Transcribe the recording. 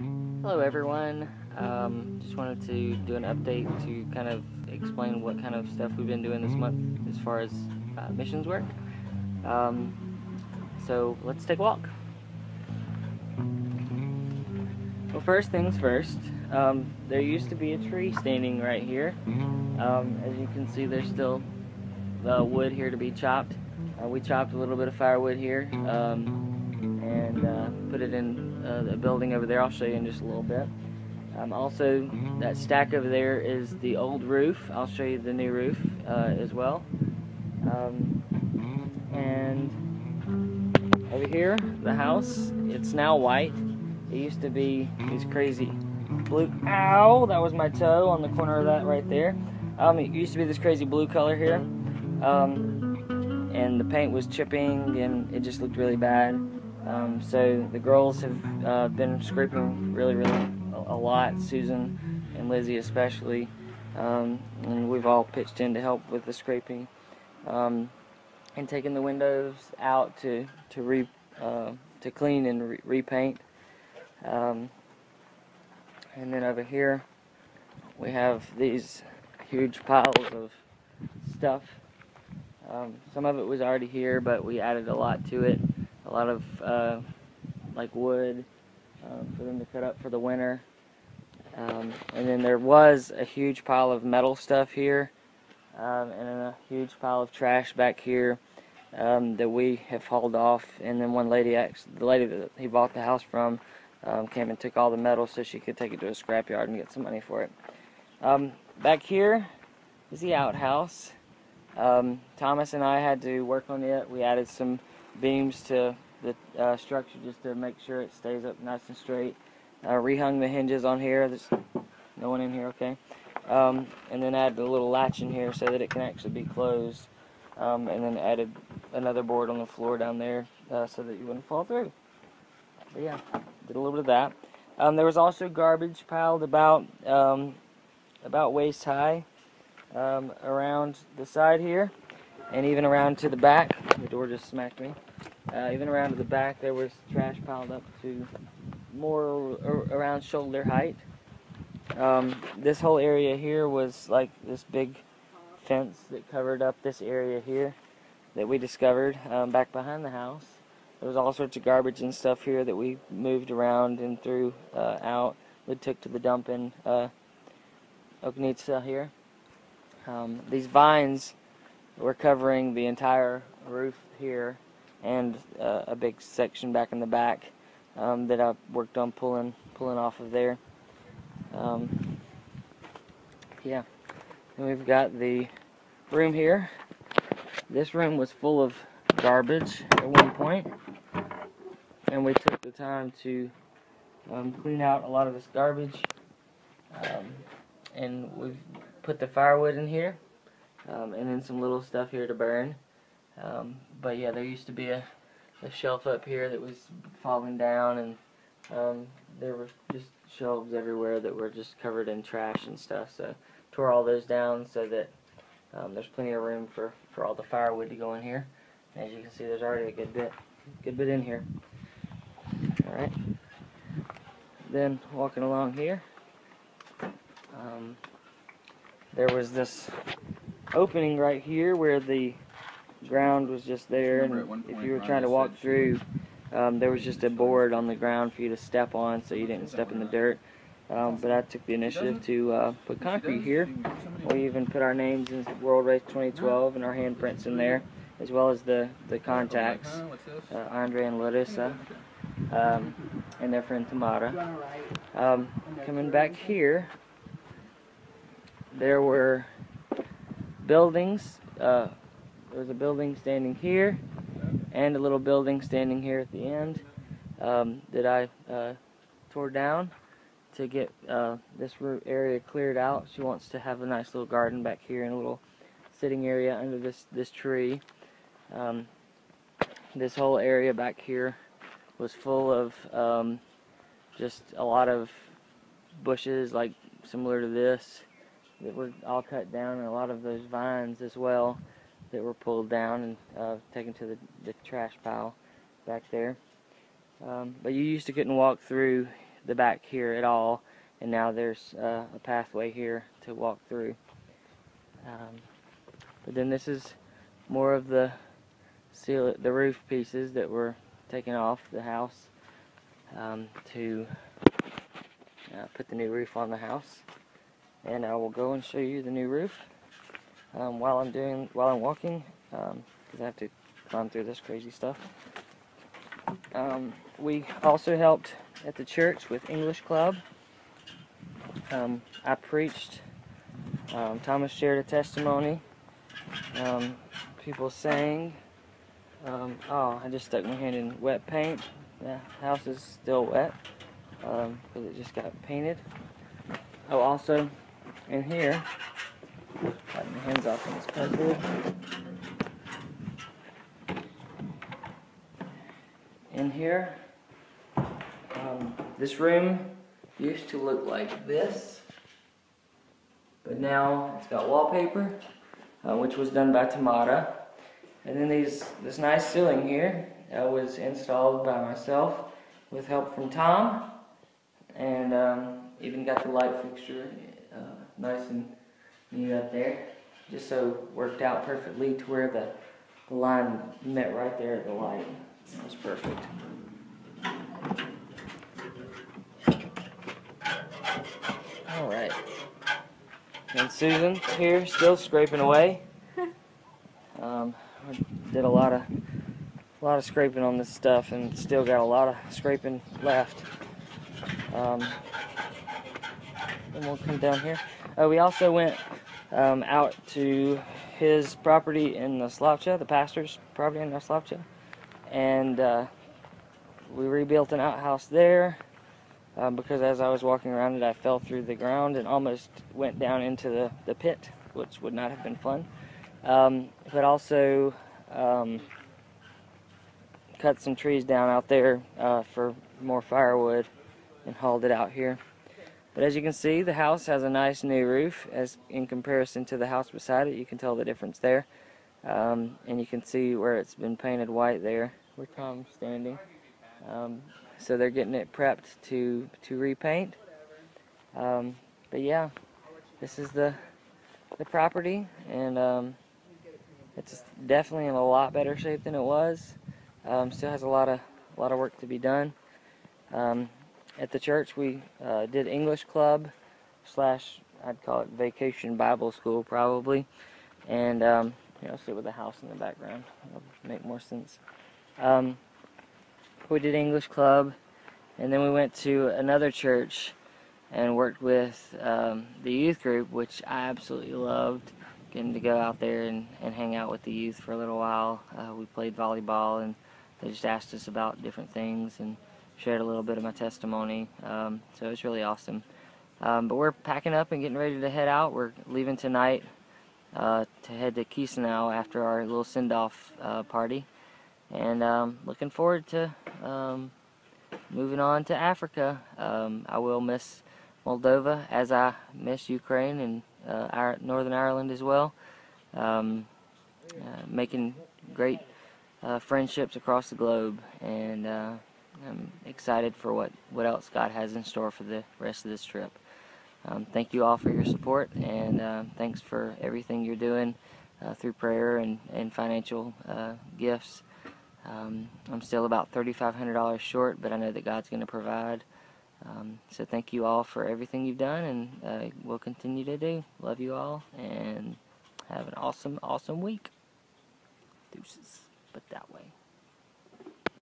Hello everyone, just wanted to do an update to kind of explain what kind of stuff we've been doing this month as far as missions work. So let's take a walk. Well, first things first, there used to be a tree standing right here. As you can see, there's still wood here to be chopped. We chopped a little bit of firewood here and put it in the building over there. I'll show you in just a little bit. Also, that stack over there is the old roof. I'll show you the new roof as well. And over here, the house, it's now white. It used to be these crazy blue. Ow! That was my toe on the corner of that right there. It used to be this crazy blue color here. And the paint was chipping and it just looked really bad. So the girls have been scraping really a lot, Susan and Lizzie especially, and we've all pitched in to help with the scraping, and taking the windows out to clean and repaint. And then over here we have these huge piles of stuff. Some of it was already here, but we added a lot to it. A lot of like wood for them to cut up for the winter. And then there was a huge pile of metal stuff here, and then a huge pile of trash back here that we have hauled off. And then one lady, the lady that he bought the house from, came and took all the metal so she could take it to a scrapyard and get some money for it. Back here is the outhouse. Thomas and I had to work on it. We added some beams to the structure just to make sure it stays up nice and straight. Rehung the hinges on here. There's no one in here, okay? And then added a little latch in here so that it can actually be closed. And then added another board on the floor down there so that you wouldn't fall through. But yeah, did a little bit of that. There was also garbage piled about waist high around the side here, and even around to the back. The door just smacked me. Even around to the back, there was trash piled up to more around shoulder height. This whole area here was like this big fence that covered up this area here that we discovered back behind the house. There was all sorts of garbage and stuff here that we moved around and threw out. We took to the dump in Oknitsa here. These vines were covering the entire roof here and a big section back in the back that I worked on pulling off of there. Yeah, and we've got the room here. This room was full of garbage at one point, and we took the time to clean out a lot of this garbage, and we've put the firewood in here, and then some little stuff here to burn. But yeah, there used to be a shelf up here that was falling down, and there were just shelves everywhere that were just covered in trash and stuff. So tore all those down so that there's plenty of room for all the firewood to go in here. As you can see, there's already a good bit in here. All right. Then walking along here, there was this opening right here where the ground was just there, and if you were trying to walk through, there was just a board on the ground for you to step on so you didn't step in the dirt. But I took the initiative to put concrete here. We even put our names in World Race 2012 and our handprints in there, as well as the contacts, Andre and Larissa, and their friend Tamara. Coming back here, there were buildings. There was a building standing here and a little building standing here at the end that I tore down to get this area cleared out. She wants to have a nice little garden back here and a little sitting area under this tree. This whole area back here was full of just a lot of bushes, like similar to this, that were all cut down, and a lot of those vines as well that were pulled down and taken to the trash pile back there. But you used to couldn't walk through the back here at all, and now there's a pathway here to walk through. But then this is more of the roof pieces that were taken off the house to put the new roof on the house. And I will go and show you the new roof while I'm walking, because I have to climb through this crazy stuff. We also helped at the church with English Club. I preached. Thomas shared a testimony. People sang. Oh, I just stuck my hand in wet paint. The house is still wet because it just got painted. Oh, also in here, got my hands off on this cardboard. In here, this room used to look like this, but now it's got wallpaper, which was done by Tamada. And then this nice ceiling here was installed by myself with help from Tom, and even got the light fixture nice and neat up there, just so it worked out perfectly to where the line met right there at the light. That was perfect. Alright. And Susan's here, still scraping away. I did a lot of scraping on this stuff, and still got a lot of scraping left. And we'll come down here. We also went out to his property in the Slavcha, the pastor's property in the Slavcha, and we rebuilt an outhouse there because as I was walking around it, I fell through the ground and almost went down into the pit, which would not have been fun. But also cut some trees down out there for more firewood and hauled it out here. But as you can see, the house has a nice new roof as in comparison to the house beside it. You can tell the difference there. And you can see where it's been painted white there where Tom's standing. So they're getting it prepped to repaint. But yeah, this is the property, and it's definitely in a lot better shape than it was. Still has a lot of work to be done. At the church, we did English Club / I'd call it Vacation Bible School probably, and sit with the house in the background. It'll make more sense. We did English Club, and then we went to another church and worked with the youth group, which I absolutely loved. Getting to go out there and hang out with the youth for a little while. We played volleyball, and they just asked us about different things and shared a little bit of my testimony. So it was really awesome. But we're packing up and getting ready to head out. We're leaving tonight to head to Chisinau after our little send-off party. And looking forward to moving on to Africa. I will miss Moldova as I miss Ukraine and Northern Ireland as well. Making great friendships across the globe, and I'm excited for what else God has in store for the rest of this trip. Thank you all for your support, and thanks for everything you're doing through prayer and financial gifts. I'm still about $3,500 short, but I know that God's going to provide. So thank you all for everything you've done, and will continue to do. Love you all, and have an awesome week. Deuces, but that way.